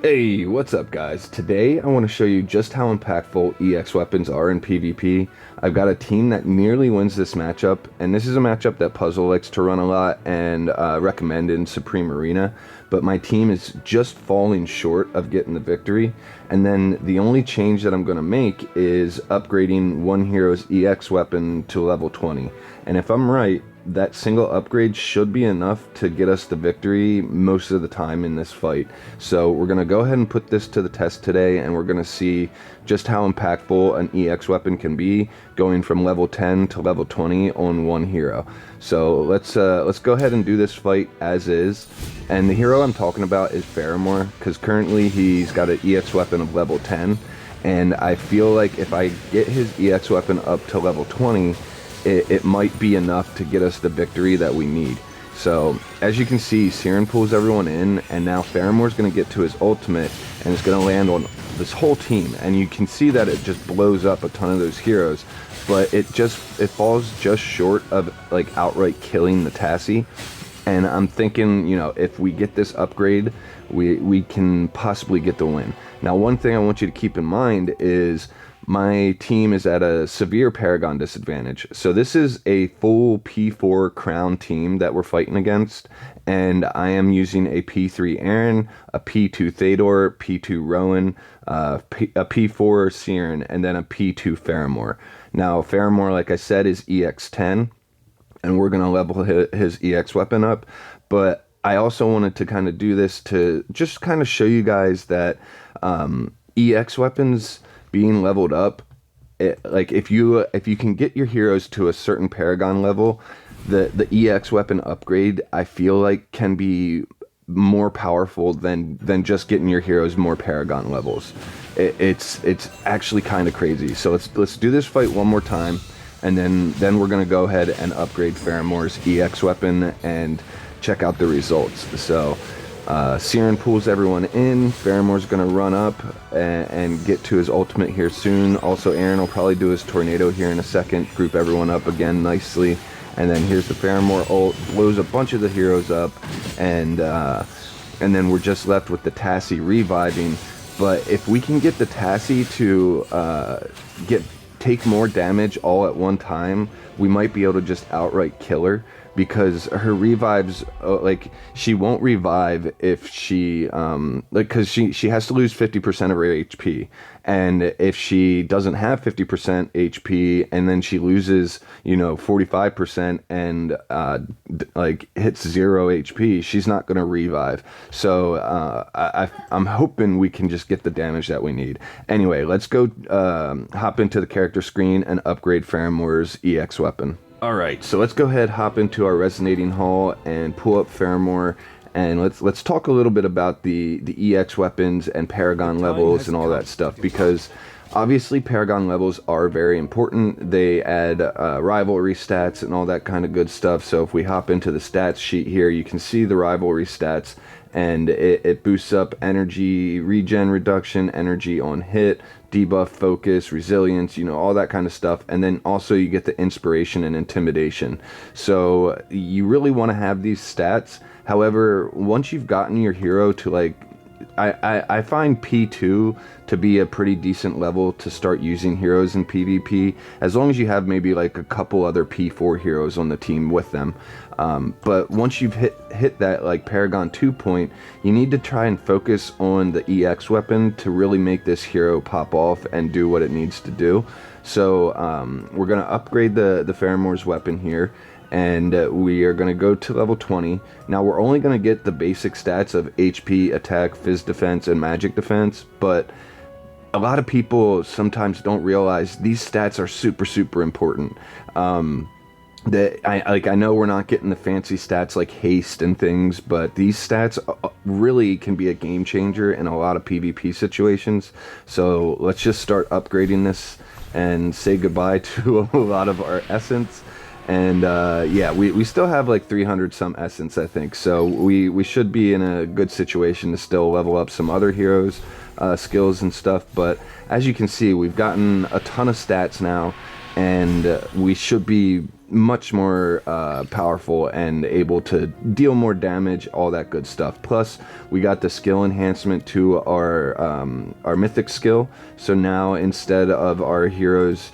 Hey, what's up guys? Today I want to show you just how impactful EX weapons are in PvP. I've got a team that nearly wins this matchup, and this is a matchup that Puzzle likes to run a lot and recommend in Supreme Arena, but my team is just falling short of getting the victory, and then the only change that I'm going to make is upgrading one hero's EX weapon to level 20, and if I'm right, that single upgrade should be enough to get us the victory most of the time in this fight. So we're going to go ahead and put this to the test today, and we're going to see just how impactful an EX weapon can be going from level 10 to level 20 on one hero. So let's go ahead and do this fight as is. And the hero I'm talking about is Faramore, because currently he's got an EX weapon of level 10, and I feel like if I get his EX weapon up to level 20, it might be enough to get us the victory that we need. So as you can see, Siren pulls everyone in, and now Faramore's going to get to his ultimate and it's going to land on this whole team, and you can see that it just blows up a ton of those heroes, but it falls just short of like outright killing the Tassie. And I'm thinking, you know, if we get this upgrade, we can possibly get the win. Now, one thing I want you to keep in mind is my team is at a severe Paragon disadvantage. So this is a full P4 crown team that we're fighting against, and I am using a P3 Aaron, a P2 Thedor, P2 Rowan, a P4 Siren, and then a P2 Faramore. Now, Faramore, like I said, is EX10, and we're going to level his EX weapon up, but I also wanted to kind of do this to just kind of show you guys that EX weapons being leveled up, like if you can get your heroes to a certain Paragon level, the EX weapon upgrade I feel like can be more powerful than just getting your heroes more Paragon levels. It's actually kind of crazy. So let's do this fight one more time, and then we're gonna go ahead and upgrade Faramore's EX weapon and check out the results. So Siren pulls everyone in. Faramore's going to run up and get to his ultimate here soon. Also, Aaron will probably do his tornado here in a second, group everyone up again nicely. And then here's the Faramore ult, blows a bunch of the heroes up, and then we're just left with the Tassie reviving. But if we can get the Tassie to take more damage all at one time, we might be able to just outright kill her, because her revives, like, she won't revive if she because she has to lose 50% of her HP, and if she doesn't have 50% HP and then she loses, you know, 45% and like hits 0 HP, she's not going to revive. So I'm hoping we can just get the damage that we need. Anyway, let's go hop into the character screen and upgrade Faramore's EX weapon. Alright, so let's go ahead, hop into our Resonating Hall and pull up Faramore, and let's talk a little bit about the EX weapons and Paragon levels and all that stuff, because obviously Paragon levels are very important. They add rivalry stats and all that kind of good stuff. So if we hop into the stats sheet here, you can see the rivalry stats, and it boosts up energy regen reduction, energy on hit, debuff, focus, resilience, you know, all that kind of stuff. And then also you get the inspiration and intimidation. So you really want to have these stats. However, once you've gotten your hero to, like, I find P2 to be a pretty decent level to start using heroes in PvP, as long as you have maybe like a couple other P4 heroes on the team with them. But once you've hit that like Paragon 2 point, you need to try and focus on the EX weapon to really make this hero pop off and do what it needs to do. So we're going to upgrade the Faramore's weapon here, and we are going to go to level 20. Now we're only going to get the basic stats of HP, attack, phys defense, and magic defense, but a lot of people sometimes don't realize these stats are super important. I know we're not getting the fancy stats like haste and things, but these stats really can be a game changer in a lot of PvP situations. So let's just start upgrading this and say goodbye to a lot of our essence. And yeah, we still have like 300 some essence, I think. So we should be in a good situation to still level up some other heroes, skills and stuff. But as you can see, we've gotten a ton of stats now, and we should be much more powerful and able to deal more damage, all that good stuff. Plus, we got the skill enhancement to our Mythic skill. So now instead of our heroes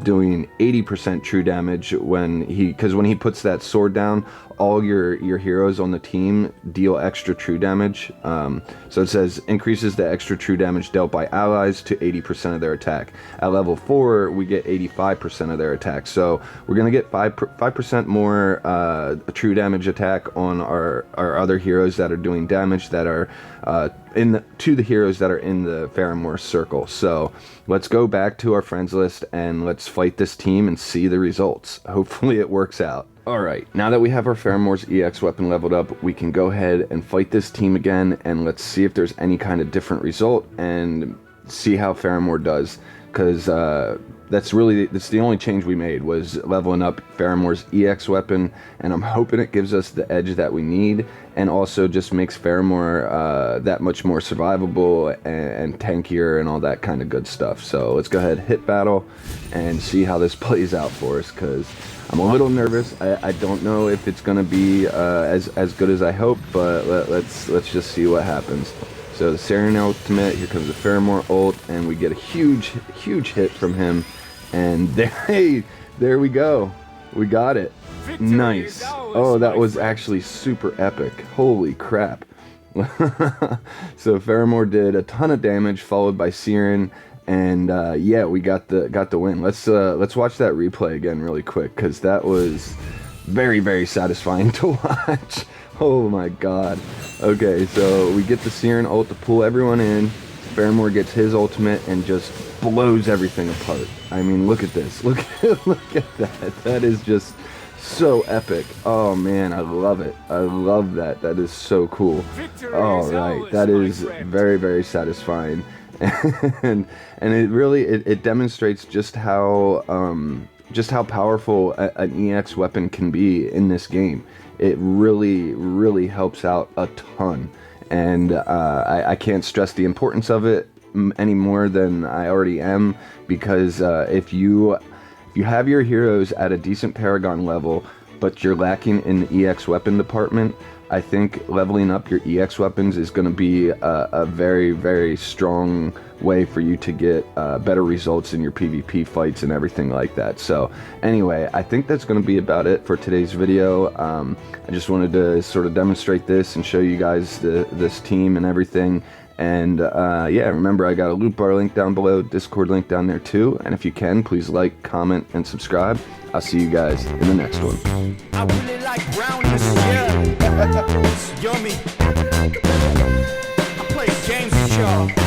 doing 80% true damage because when he puts that sword down, all your heroes on the team deal extra true damage. So it says increases the extra true damage dealt by allies to 80% of their attack. At level 4, we get 85% of their attack. So we're gonna get 5% more true damage attack on our other heroes that are doing damage that are to the heroes that are in the Faramore circle. So let's go back to our friends list and let's fight this team and see the results. Hopefully it works out. Alright, now that we have our Faramore's EX weapon leveled up, we can go ahead and fight this team again, and let's see if there's any kind of different result and see how Faramore does, because that's the only change we made, was leveling up Faramore's EX weapon, and I'm hoping it gives us the edge that we need, and also just makes Faramore that much more survivable and tankier and all that kind of good stuff. So let's go ahead, hit battle, and see how this plays out for us, because I'm a little nervous. I don't know if it's gonna be as good as I hope, but let's just see what happens. So the Sarian ultimate, here comes the Faramore ult, and we get a huge hit from him, and there we go. We got it. Nice. Oh, that was actually super epic. Holy crap. So Faramore did a ton of damage, followed by Sarian. And yeah, we got the win. Let's watch that replay again really quick, because that was very satisfying to watch. Oh my god. Okay, so we get the Sarian ult to pull everyone in. Faramore gets his ultimate and just blows everything apart. I mean, look at this. Look at that. That is just so epic. Oh man, I love it. I love that. That is so cool. All right, that is very satisfying. and it really it demonstrates just how powerful an EX weapon can be in this game. It really helps out a ton, and I can't stress the importance of it any more than I already am, because if you have your heroes at a decent Paragon level but you're lacking in the EX weapon department, I think leveling up your EX weapons is going to be a very strong way for you to get better results in your PvP fights and everything like that. So anyway, I think that's going to be about it for today's video. I just wanted to sort of demonstrate this and show you guys this team and everything. And yeah, remember, I got a loot bar link down below, Discord link down there too. And if you can, please like, comment, and subscribe. I'll see you guys in the next one. I really like brownness, yeah. It's yummy. I play games with y'all.